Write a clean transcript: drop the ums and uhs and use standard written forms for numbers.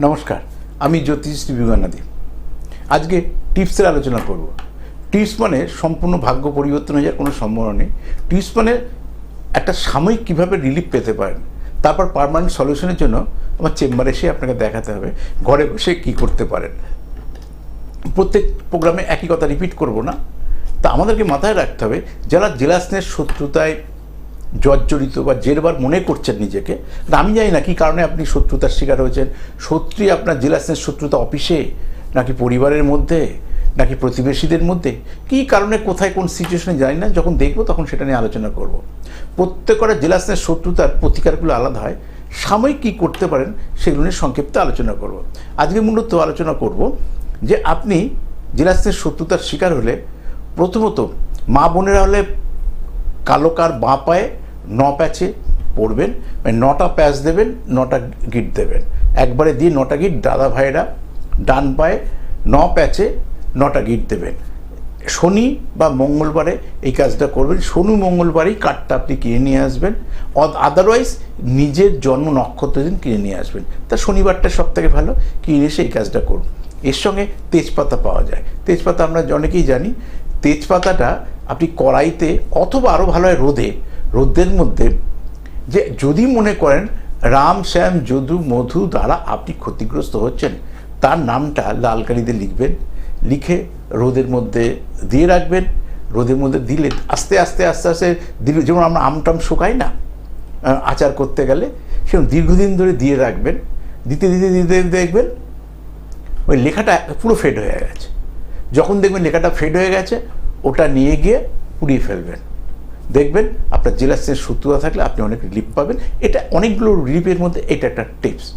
নমস্কার, আমি জ্যোতিষ বিবেকানন্দী। আজকে টিপসের আলোচনা করব। টিপস মানে সম্পূর্ণ ভাগ্য পরিবর্তন হয়ে যাওয়ার কোনো সম্ভাবনা নেই। টিপস মানে একটা সাময়িক কীভাবে রিলিফ পেতে পারেন, তারপর পার্মানেন্ট সলিউশনের জন্য আমার চেম্বারে এসে আপনাকে দেখাতে হবে ঘরে বসে কী করতে পারেন। প্রত্যেক প্রোগ্রামে একই কথা রিপিট করব না। তা আমাদেরকে মাথায় রাখতে হবে, যারা জেলাসনের শত্রুতায় জর্জরিত বা জেরবার মনে করছেন নিজেকে, আমি জানি না কী কারণে আপনি শত্রুতার শিকার হয়েছেন। শত্রুই আপনার জেলাসনের শত্রুতা অফিসে, নাকি পরিবারের মধ্যে, নাকি প্রতিবেশীদের মধ্যে, কী কারণে কোথায় কোন সিচুয়েশনে জানি না। যখন দেখব তখন সেটা নিয়ে আলোচনা করব। প্রত্যেকটা জেলাসনের শত্রুতার প্রতিকারগুলো আলাদা হয়। সাময়িক কী করতে পারেন সেগুলো নিয়ে সংক্ষিপ্ত আলোচনা করব। আজকে মূলত আলোচনা করব যে আপনি জেলাসনের শত্রুতার শিকার হলে প্রথমত মা বোনেরা হলে কালো কার বাঁ পায়ে 9 প্যাচে পড়বেন, মানে 9টা প্যাচ দেবেন, 9টা গিট দেবেন, একবারে দিয়ে 9টা গিট। দাদা ভাইরা ডান পায়ে 9 প্যাচে 9টা গিট দেবেন। শনি বা মঙ্গলবারে এই কাজটা করবেন। শনি মঙ্গলবারেই কার্ডটা আপনি কিনে নিয়ে আসবেন, আদারওয়াইজ নিজের জন্ম নক্ষত্র দিন কিনে নিয়ে আসবেন। তা শনিবারটা সব থেকে ভালো, কিনে এসে এই কাজটা করুন। এর সঙ্গে তেজপাতা পাওয়া যায়। তেজপাতা আমরা অনেকেই জানি। তেজপাতাটা আপনি কড়াইতে অথবা আরও ভালো হয় রোদের মধ্যে, যে যদি মনে করেন রাম শ্যাম যদু মধু দ্বারা আপনি ক্ষতিগ্রস্ত হচ্ছেন, তার নামটা লাল কালিতে লিখবেন, লিখে রোদের মধ্যে দিয়ে রাখবেন। রোদের মধ্যে দিলে আস্তে আস্তে আস্তে আস্তে দিলে, যেমন আমরা আমটাম শুকাই না আচার করতে গেলে, সেরকম দীর্ঘদিন ধরে দিয়ে রাখবেন। দিতে দিতে দিতে দেখবেন ওই লেখাটা পুরো ফেড হয়ে গেছে। যখন দেখবেন লেখাটা ফেড হয়ে গেছে, ওটা নিয়ে গিয়ে পুড়িয়ে ফেলবেন। দেখবেন আপনার জেলাসনের শত্রুতা থাকলে আপনি অনেক রিলিফ পাবেন। এটা অনেকগুলো রিলিফের মধ্যে এটা একটা টিপস।